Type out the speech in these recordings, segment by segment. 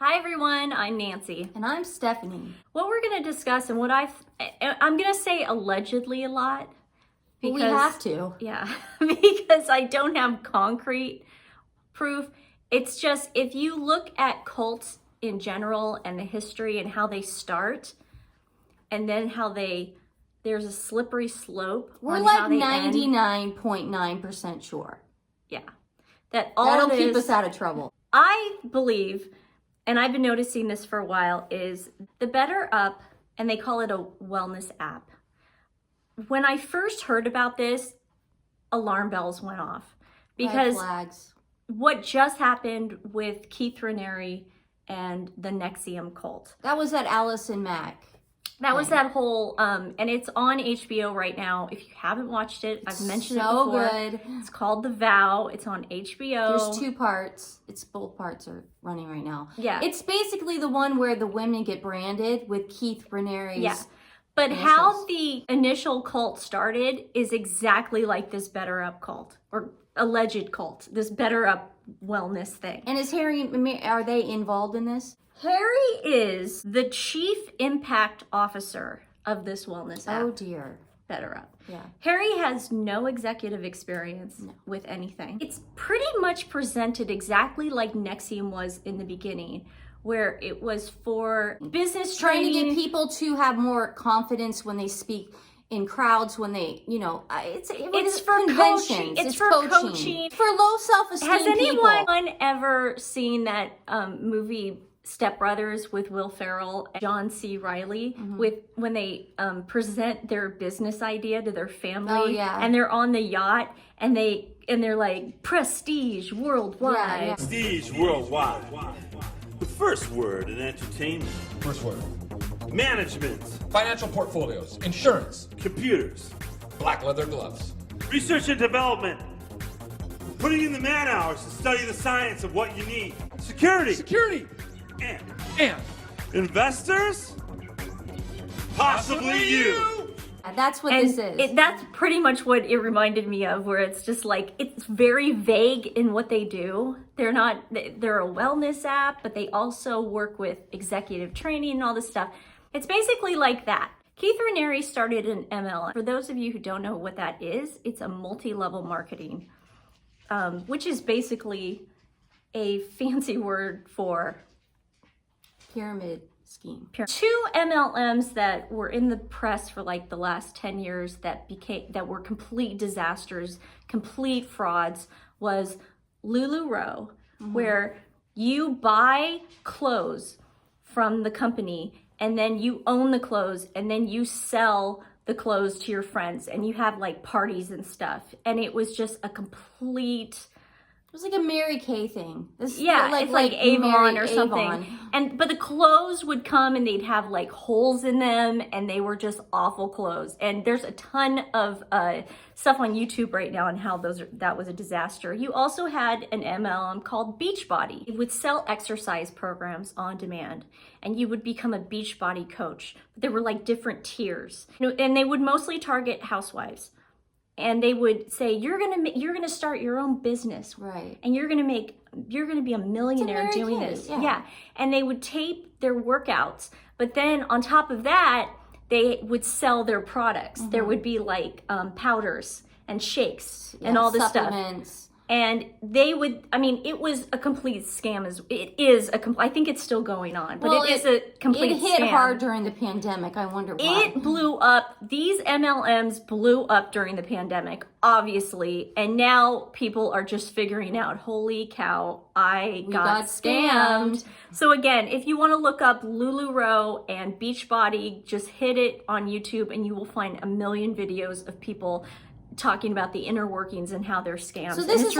Hi everyone, I'm Nancy. And I'm Stephanie. What we're going to discuss and what I'm going to say allegedly a lot. Because, we have to. Yeah, because I don't have concrete proof. It's just, if you look at cults in general and the history and how they start, and then how there's a slippery slope. We're like 99.9% sure. Yeah. That'll keep us out of trouble. I believe, and I've been noticing this for a while, is the BetterUp, and they call it a wellness app. When I first heard about this, alarm bells went off. Because red flags. What just happened with Keith Raniere and the NXIVM cult. That was that Allison Mack. That was that whole, and it's on HBO right now. If you haven't watched it, I've mentioned it before. So good. It's called The Vow. It's on HBO. There's 2 parts. Both parts are running right now. Yeah. It's basically the one where the women get branded with Keith Raniere's. Yeah. But initials. How the initial cult started is exactly like this BetterUp cult, or alleged cult, this BetterUp wellness thing. And are they involved in this? Harry is the chief impact officer of this wellness app. Oh dear. BetterUp. Yeah. Harry has no executive experience with anything. It's pretty much presented exactly like NXIVM was in the beginning, where it was for business training. Trying to get people to have more confidence when they speak in crowds, when they, it's for coaching. It's for coaching. For low self-esteem Has anyone people. ever seen that movie Step Brothers with Will Ferrell and John C. Reilly, when they present their business idea to their family? Oh, yeah. And they're on the yacht and they're like, prestige worldwide. Yeah, yeah. Prestige worldwide. The first word in entertainment. First word. Management. Financial portfolios. Insurance. Computers. Black leather gloves. Research and development. Putting in the man hours to study the science of what you need. Security. Security. And investors? Possibly you. That's what this is. That's pretty much what it reminded me of, where it's just like, it's very vague in what they do. They're a wellness app, but they also work with executive training and all this stuff. It's basically like that. Keith Raniere started an MLM. For those of you who don't know what that is, it's a multi-level marketing, which is basically a fancy word for pyramid scheme. 2 MLMs that were in the press for like the last 10 years that were complete disasters, complete frauds, was LuLaRoe, where you buy clothes from the company and then you own the clothes and then you sell the clothes to your friends and you have like parties and stuff. And it was just a complete... It was like a Mary Kay thing. It's like Avon or something. But the clothes would come and they'd have like holes in them and they were just awful clothes. And there's a ton of stuff on YouTube right now on how that was a disaster. You also had an MLM called Beachbody. It would sell exercise programs on demand and you would become a Beachbody coach. But there were like different tiers. And they would mostly target housewives. And they would say, you're gonna start your own business, right? And you're gonna be a millionaire doing this, yeah. And they would tape their workouts, but then on top of that, they would sell their products. There would be like powders and shakes and all this supplements. Stuff. And they would, it was a complete scam. I think it's still going on, but it is a complete scam. It hit hard during the pandemic. I wonder why. It blew up. These MLMs blew up during the pandemic, obviously. And now people are just figuring out, holy cow, I got scammed. So again, if you want to look up LuLaRoe and Beachbody, just hit it on YouTube and you will find a million videos of people talking about the inner workings and how they're scams. So this is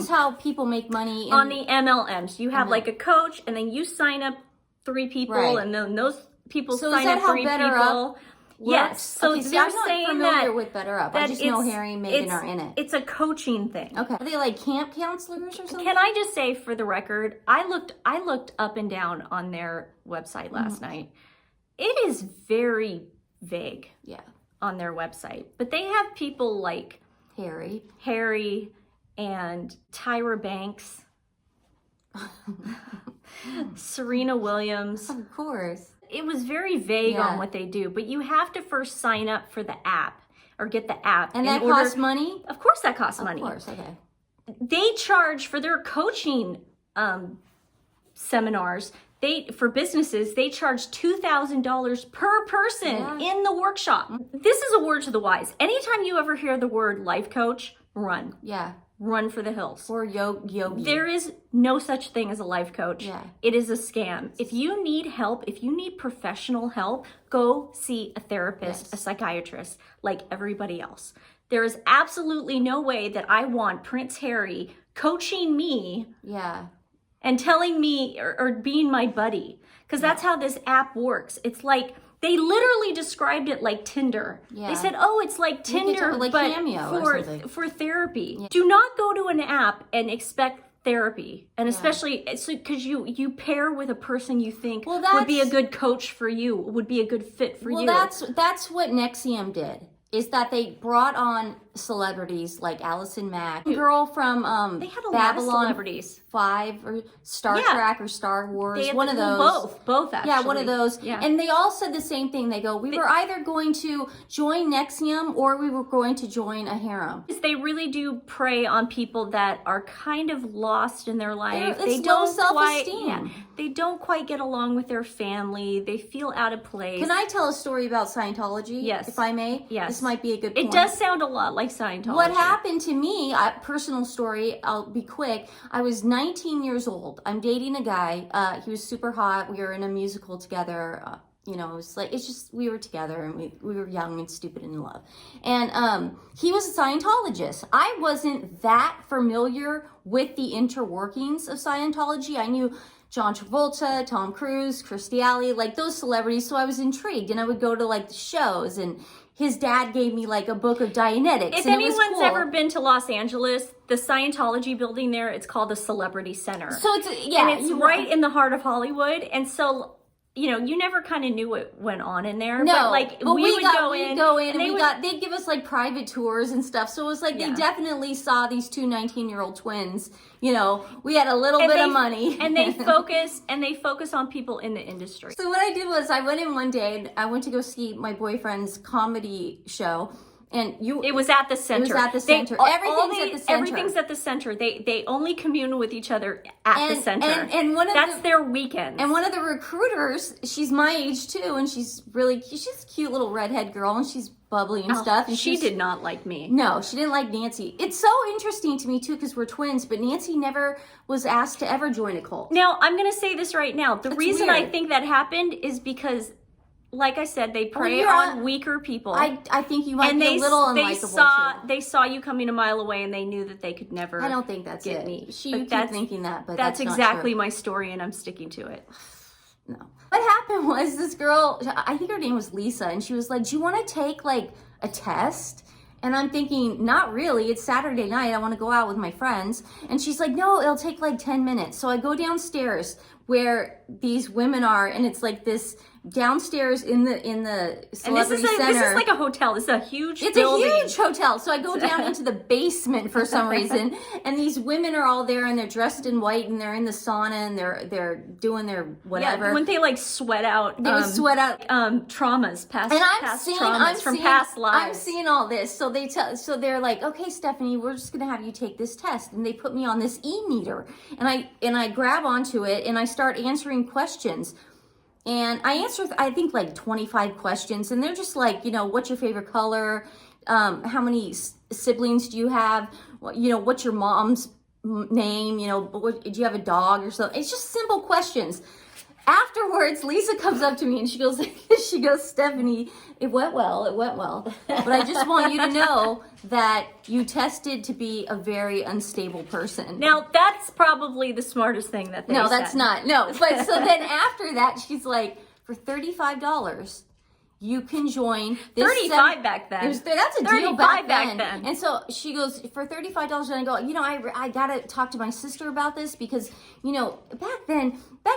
how people make money on the MLMs. You have like a coach, and then you sign up 3 people, and then those people sign up 3 people. Yes. So I'm not familiar with BetterUp. I just know Harry and Megan are in it. It's a coaching thing. Okay. Are they like camp counselors or something? Can I just say, for the record, I looked up and down on their website last night. It is very vague. Yeah. On their website, but they have people like Harry and Tyra Banks Serena Williams. Of course. It was very vague on what they do, but you have to first sign up for the app or get the app. And that costs money? Of course that costs money. Of course, okay. They charge for their coaching seminars. For businesses, they charge $2,000 per person in the workshop. This is a word to the wise. Anytime you ever hear the word life coach, run. Yeah. Run for the hills. Or yogi. There is no such thing as a life coach. Yeah. It is a scam. If you need help, if you need professional help, go see a therapist, a psychiatrist, like everybody else. There is absolutely no way that I want Prince Harry coaching me and telling me or being my buddy, because that's how this app works. It's like, they literally described it like Tinder. They said, oh, it's like Tinder, like but Cameo for therapy. Do not go to an app and expect therapy. And especially because you pair with a person you think would be a good coach for you, would be a good fit for you. Well, that's what NXIVM did. Is that they brought on celebrities like Allison Mack, girl from they had a Babylon lot of celebrities. 5 or Star Trek or Star Wars, one of those. Both actually. Yeah, one of those. Yeah. And they all said the same thing. They go, we were either going to join NXIVM or we were going to join a harem. They really do prey on people that are kind of lost in their life. They don't self-esteem. They don't quite get along with their family. They feel out of place. Can I tell a story about Scientology? Yes. If I may? Yes. This might be a good point. It does sound a lot like Scientology. What happened to me, personal story, I'll be quick. I was 19 years old. I'm dating a guy. He was super hot. We were in a musical together. You know, it's just, we were together and we were young and stupid and in love. And he was a Scientologist. I wasn't that familiar with the interworkings of Scientology. I knew John Travolta, Tom Cruise, Kirstie Alley, like those celebrities. So I was intrigued and I would go to like the shows, and his dad gave me like a book of Dianetics. If anyone's ever been to Los Angeles, the Scientology building there, it's called the Celebrity Center. So it's, and it's right in the heart of Hollywood. And so, you know, you never kind of knew what went on in there. No, but we would go in and they'd give us like private tours and stuff. So it was like they definitely saw these two 19-year-old twins. You know, we had a little bit of money. And they focus on people in the industry. So what I did was I went in one day and I went to go see my boyfriend's comedy show. And it was at the center. It was at the center. Everything's at the center. They only commune with each other at the center. And that's their weekend. And one of the recruiters, she's my age too, and she's a cute little redhead girl, and she's bubbly and stuff. And she did not like me. No, she didn't like Nancy. It's so interesting to me too, because we're twins, but Nancy never was asked to ever join a cult. Now, I'm going to say this right now. The reason I think that happened is because, like I said, they prey on weaker people. I think you might be a little unlikable. They saw you coming a mile away, and they knew that they could never. I don't think that's get it. me. You keep thinking that, but that's exactly not true. My story, and I'm sticking to it. No. What happened was this girl, I think her name was Lisa, and she was like, "Do you want to take like a test?" And I'm thinking, not really. It's Saturday night. I want to go out with my friends. And she's like, no, it'll take like 10 minutes. So I go downstairs where these women are, and it's like this downstairs in the celebrity center. This is like a hotel. This is a huge building. It's a huge hotel. So I go down into the basement for some reason, and these women are all there, and they're dressed in white, and they're in the sauna, and they're doing their whatever. Yeah, when they like sweat out. They would sweat out traumas, past past lives. I'm seeing all this. So they're like, okay, Stephanie, we're just gonna have you take this test, and they put me on this e-meter, and I grab onto it, and I start answering questions. And I answered, I think, like 25 questions. And they're just like, you know, what's your favorite color? How many siblings do you have? You know, what's your mom's name? You know, do you have a dog or something? It's just simple questions. Afterwards, Lisa comes up to me and she goes, Stephanie, it went well. But I just want you to know that you tested to be a very unstable person. Now, that's probably the smartest thing that they said. No, that's not. No, but so then after that, she's like, for $35, you can join this. $35 back then. That's a deal back then. And so she goes, for $35, and I go, you know, I gotta talk to my sister about this, because, you know, back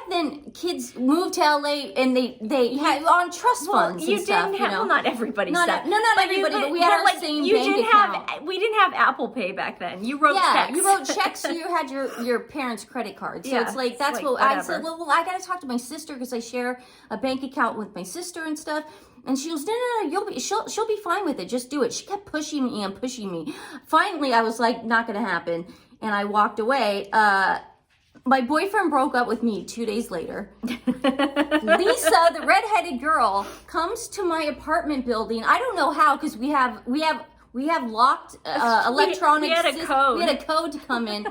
then kids moved to LA and they had on trust funds you and stuff. didn't have, well, not everybody not stuff. everybody, but we had our same bank account. We didn't have Apple Pay back then. You wrote checks. You wrote checks. So you had your parents' credit card. So it's like that's what I said. Well, I got to talk to my sister because I share a bank account with my sister and stuff. And she goes, no, she'll be fine with it. Just do it. She kept pushing me and pushing me. Finally, I was like, not going to happen. And I walked away. My boyfriend broke up with me 2 days later. Lisa, the redheaded girl, comes to my apartment building. I don't know how, because we have locked electronic. We had a code. We had a code to come in.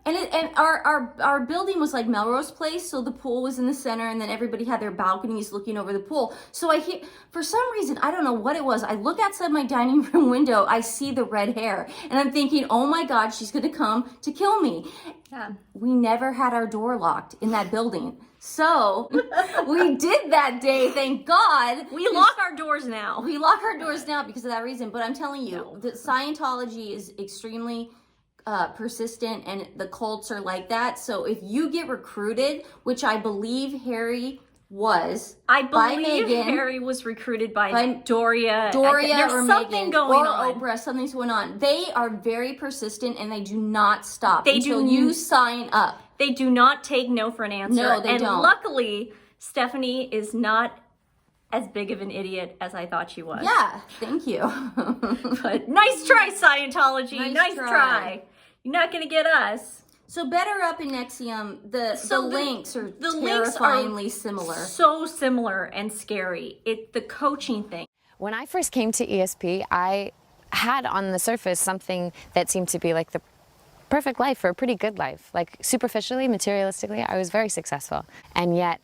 And our building was like Melrose Place, so the pool was in the center, and then everybody had their balconies looking over the pool. So I hear, for some reason, I don't know what it was, I look outside my dining room window, I see the red hair, and I'm thinking, oh my God, she's gonna come to kill me. Yeah. We never had our door locked in that building. So we did that day, thank God. We lock our doors now. We lock our doors now because of that reason. But I'm telling you, that Scientology is extremely persistent, and the cults are like that. So if you get recruited, which I believe Harry was, I believe Harry was recruited by Doria. There's or something Meghan going or on. Oprah. Something's going on. They are very persistent, and they do not stop until you sign up. They do not take no for an answer. No, they don't. And luckily, Stephanie is not as big of an idiot as I thought she was. Yeah, thank you. But nice try, Scientology. Nice try. try. You're not going to get us. So BetterUp and NXIVM, the links are terrifyingly similar. So similar and scary. The coaching thing. When I first came to ESP, I had on the surface something that seemed to be like the perfect life for a pretty good life. Like superficially, materialistically, I was very successful. And yet,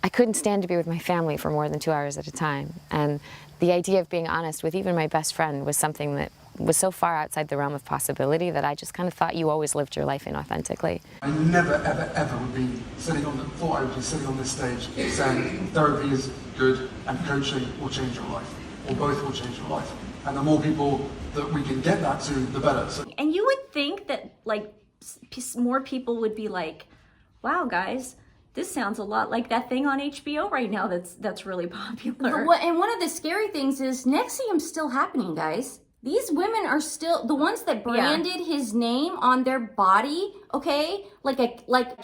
I couldn't stand to be with my family for more than 2 hours at a time. And the idea of being honest with even my best friend was something that was so far outside the realm of possibility that I just kind of thought you always lived your life inauthentically. I never, ever, ever would be thought I would be sitting on this stage saying therapy is good and coaching will change your life, or both will change your life. And the more people that we can get that to, the better. So, and you would think that like more people would be like, wow, guys, this sounds a lot like that thing on HBO right now that's really popular. And one of the scary things is NXIVM's still happening, guys. These women are still the ones that branded his name on their body, okay, like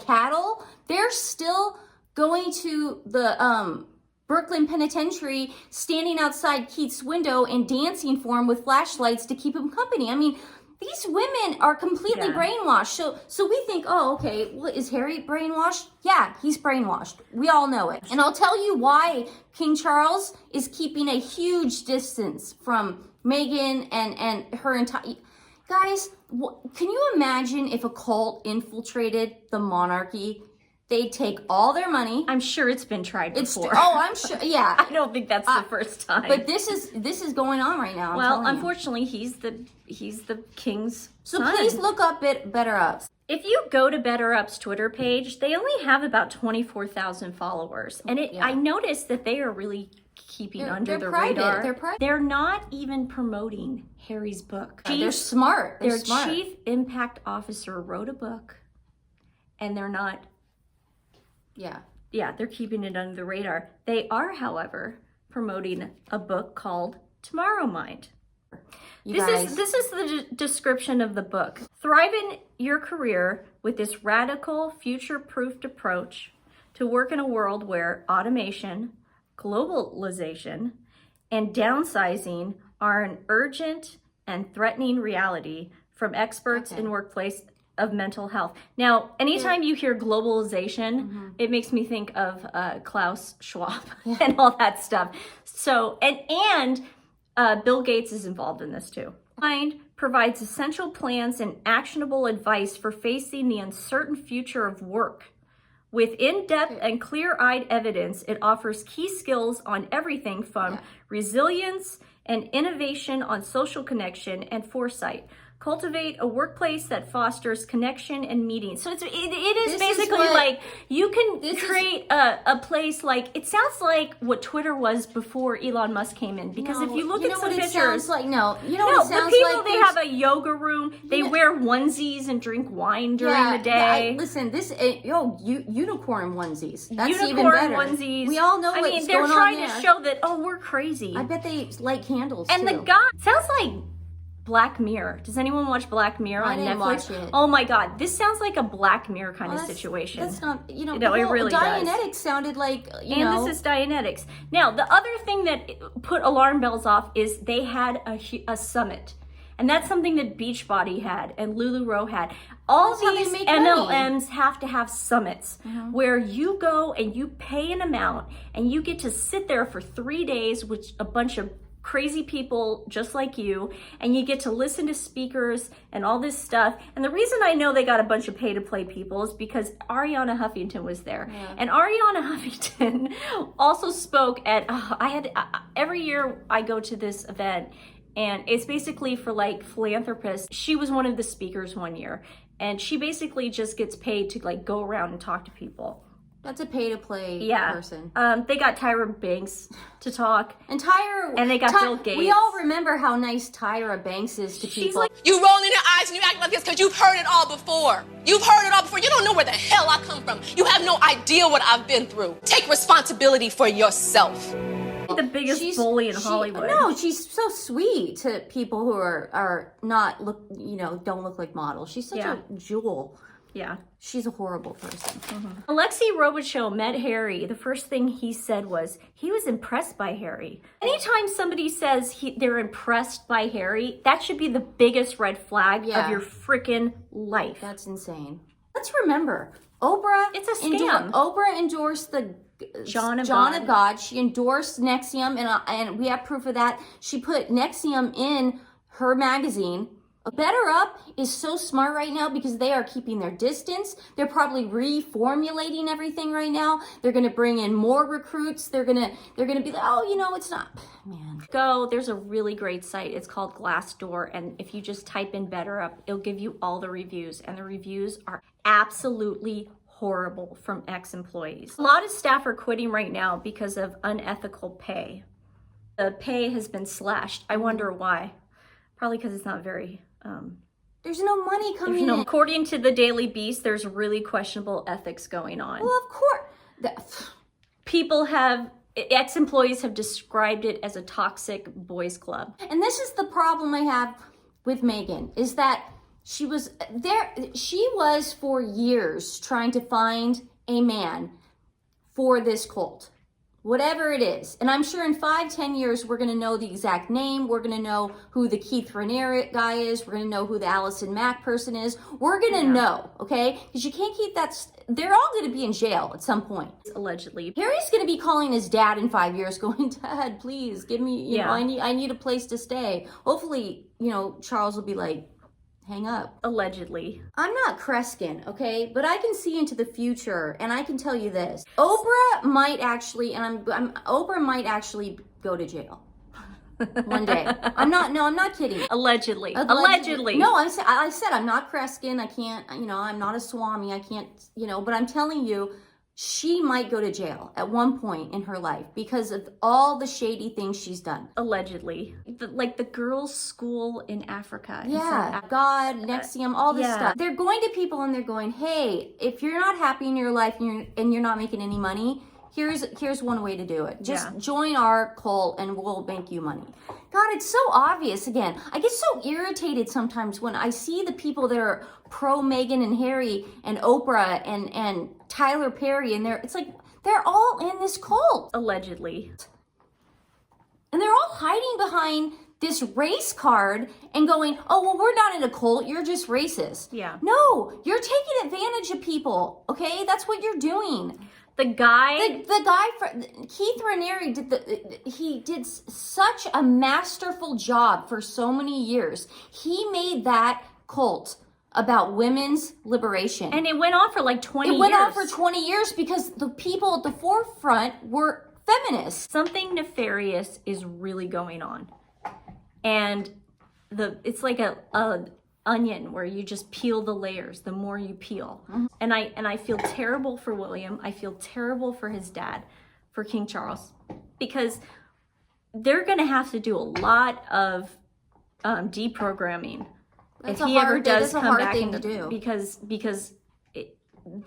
cattle. They're still going to the Brooklyn Penitentiary, standing outside Keith's window and dancing for him with flashlights to keep him company. I mean, these women are completely brainwashed. So we think, oh, okay, well, is Harry brainwashed? Yeah, he's brainwashed. We all know it. And I'll tell you why King Charles is keeping a huge distance from Meghan and her entire... Guys, can you imagine if a cult infiltrated the monarchy? They'd take all their money. I'm sure it's been tried before. I'm sure. Yeah, I don't think that's the first time. But this is going on right now. Well, unfortunately, he's the king's son. Please look up BetterUp. If you go to BetterUp's Twitter page, they only have about 24,000 followers, and I noticed that they are really keeping under the radar. They're not even promoting Harry's book. They're smart. Their chief impact officer wrote a book, and they're not. Yeah, they're keeping it under the radar. They are, however, promoting a book called Tomorrow Mind. This is the description of the book. Thrive in your career with this radical, future-proofed approach to work in a world where automation, globalization, and downsizing are an urgent and threatening reality from experts in workplace of mental health. Now, anytime you hear globalization, it makes me think of Klaus Schwab and all that stuff. So, and Bill Gates is involved in this too. Mind provides essential plans and actionable advice for facing the uncertain future of work. With in-depth and clear-eyed evidence, it offers key skills on everything from resilience and innovation on social connection and foresight. Cultivate a workplace that fosters connection and meetings. So it is This basically is what- like you can create a place like, it sounds like what Twitter was before Elon Musk came in. Because if you look at some what pictures, it sounds like, no, you know no, what it the sounds people, like? they have a yoga room. They wear onesies and drink wine during the day. Listen, unicorn onesies. That's even Unicorn better. onesies. We all know I what's mean, they're going trying on there. to show that, oh, we're crazy. I bet they light candles And too. the guy sounds like Black Mirror. Does anyone watch Black Mirror on didn't Netflix? watch it. Oh my God, this sounds like a Black Mirror kind of situation. That's not, No, the it whole really does. Dianetics sounded like, And this is Dianetics. Now, the other thing that put alarm bells off is they had a summit. And that's something that Beachbody had and LuLaRoe had. All That's how they these make MLMs have to have summits where you go and you pay an amount and you get to sit there for 3 days with a bunch of crazy people just like you, and you get to listen to speakers and all this stuff. And the reason I know they got a bunch of pay-to-play people is because Ariana Huffington was there. And Ariana Huffington also spoke at, every year I go to this event, and it's basically for like philanthropists. She was one of the speakers one year, and she basically just gets paid to like go around and talk to people. That's a pay-to-play person. They got Tyra Banks to talk. And Tyra... And they got Bill Gates. We all remember how nice Tyra Banks is to people. like, You rolling your eyes and you act like this because you've heard it all before. You've heard it all before. You don't know where the hell I come from. You have no idea what I've been through. Take responsibility for yourself. the biggest bully in Hollywood. No, she's so sweet to people who are not don't look like models. She's such a jewel. Yeah. She's a horrible person. Alexei Robichaud met Harry. The first thing he said was he was impressed by Harry. Anytime somebody says they're impressed by Harry, that should be the biggest red flag of your freaking life. That's insane. Let's remember, Oprah. It's a scam. Oprah endorsed the John of God. She endorsed NXIVM, and we have proof of that. She put NXIVM in her magazine. BetterUp is so smart right now because they are keeping their distance. They're probably reformulating everything right now. They're going to bring in more recruits. They're going to be like, oh, it's not, man. There's a really great site. It's called Glassdoor, and if you just type in BetterUp, it'll give you all the reviews, and the reviews are absolutely horrible from ex-employees. A lot of staff are quitting right now because of unethical pay. The pay has been slashed. I wonder why. Probably because it's not very... There's no money coming in. According to the Daily Beast, there's really questionable ethics going on. Well, of course. Ex-employees have described it as a toxic boys club. And this is the problem I have with Megan, is that she was for years trying to find a man for this cult. Whatever it is. And I'm sure in 5-10 years, we're going to know the exact name. We're going to know who the Keith Raniere guy is. We're going to know who the Allison Mack person is. We're going to know, okay? Because you can't keep that. They're all going to be in jail at some point. Allegedly. Harry's going to be calling his dad in 5 years going, Dad, please give me, you know, I need a place to stay. Hopefully, Charles will be like, hang up. Allegedly. I'm not Kreskin, okay? But I can see into the future, and I can tell you this. Oprah might actually, Oprah might actually go to jail one day. I'm not kidding. Allegedly. No, I said I'm not Kreskin. I can't, I'm not a Swami. I can't, but I'm telling you, she might go to jail at one point in her life because of all the shady things she's done. Allegedly. Like the girls' school in Africa. Yeah, God, NXIVM, all this stuff. They're going to people and they're going, hey, if you're not happy in your life and you're not making any money, here's one way to do it. Just join our cult and we'll make you money. God, it's so obvious. Again, I get so irritated sometimes when I see the people that are pro Meghan and Harry and Oprah and Tyler Perry, and it's like they're all in this cult. Allegedly. And they're all hiding behind this race card and going, oh, well, we're not in a cult. You're just racist. Yeah. No, you're taking advantage of people. Okay, that's what you're doing. The guy Keith Raniere did such a masterful job for so many years. He made that cult about women's liberation. And it went on for like 20 years. It went on for 20 years because the people at the forefront were feminists. Something nefarious is really going on. And it's like a onion where you just peel the layers the more you peel. And I feel terrible for William. I feel terrible for his dad, for King Charles, because they're going to have to do a lot of deprogramming That's if he ever does that's a come hard back thing into, to do. because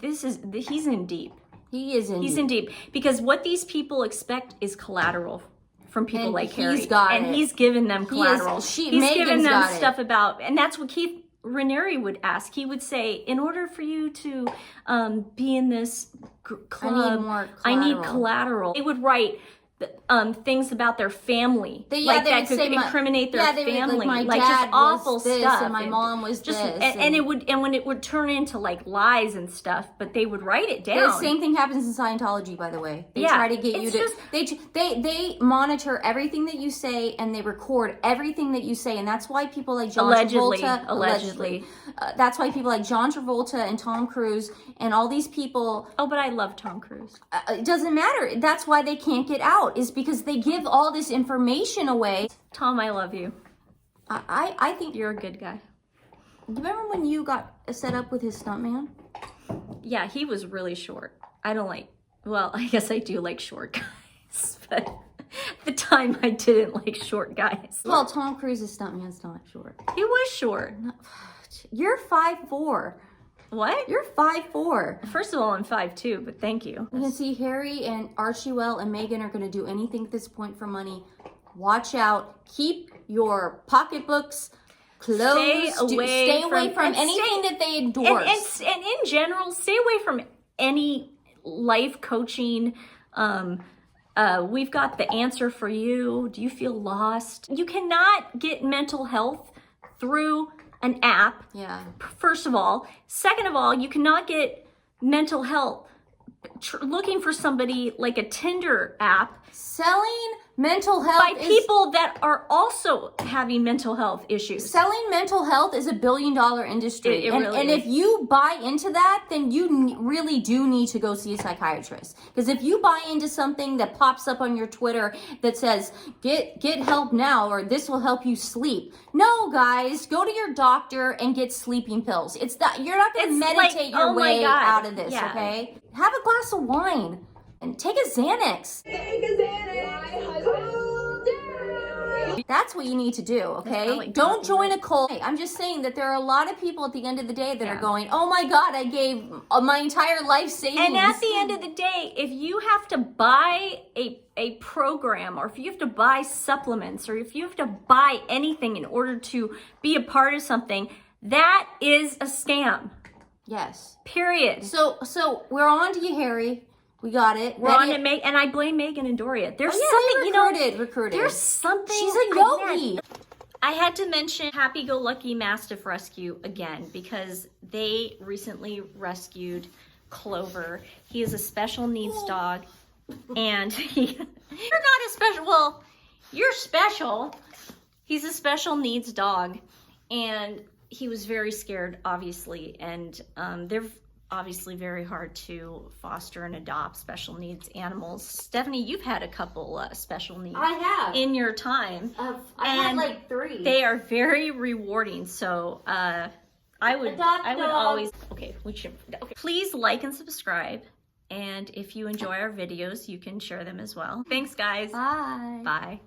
he's in deep. He is in He's in deep, because what these people expect is collateral from people And like he's Harry, got and it. he's given them He is- collateral. she- He's Megan's given them got it. stuff about, and that's what Keith Raniere would ask. He would say, in order for you to be in this club, more I need collateral. collateral. They would write things about their family, They like would that could say incriminate their they would, family, my like dad just awful was this, stuff, and my mom was just, this, and it would, and when it would turn into like lies and stuff, but they would write it down. The same thing happens in Scientology, by the way. They Yeah, try to get you it's to. just- They monitor everything that you say, and they record everything that you say, and that's why people like John Allegedly. Travolta, that's why people like John Travolta and Tom Cruise and all these people. Oh, but I love Tom Cruise. It doesn't matter. That's why they can't get out. Is because they give all this information away. Tom, I love you. I think You're a good guy. Remember when you got set up with his stuntman? Yeah, he was really short. I don't like, well, I guess I do like short guys, but at the time I didn't like short guys. Well, Tom Cruise's stuntman's not short. He was short. You're 5'4". What? You're 5'4". First of all, I'm 5'2", but thank you. You can see Harry and Archie-Well and Meghan are going to do anything at this point for money. Watch out. Keep your pocketbooks closed. Stay away from anything that they endorse. And in general, stay away from any life coaching. We've got the answer for you. Do you feel lost? You cannot get mental health through an app. Yeah. First of all. Second of all, you cannot get mental health looking for somebody like a Tinder app. Selling mental health By people that are also having mental health issues. Selling mental health is $1 billion industry. It really and is. if you buy into that, then you really do need to go see a psychiatrist. Because if you buy into something that pops up on your Twitter that says, get help now, or this will help you sleep. No, guys, go to your doctor and get sleeping pills. It's that you're not going to meditate your way out of this, okay? Have a glass of wine and take a Xanax. That's what you need to do, okay? Don't join a cult. I'm just saying that there are a lot of people at the end of the day that are going, oh my God, I gave my entire life savings. And at the end of the day, if you have to buy a program, or if you have to buy supplements, or if you have to buy anything in order to be a part of something, that is a scam. Yes. Period. So we're on to you, Harry. We got it. We're on to Meg, and I blame Megan and Doria. There's something, recruited. There's something. She's a yogi. I had to mention Happy Go Lucky Mastiff Rescue again because they recently rescued Clover. He is a special needs dog, and you're not a special. Well, you're special. He's a special needs dog, and he was very scared, obviously, and they're obviously very hard to foster and adopt special needs animals. Stephanie, you've had a couple special needs. I have. In your time. I've had like 3. They are very rewarding. So I would always, okay, please like and subscribe. And if you enjoy our videos, you can share them as well. Thanks, guys. Bye. Bye.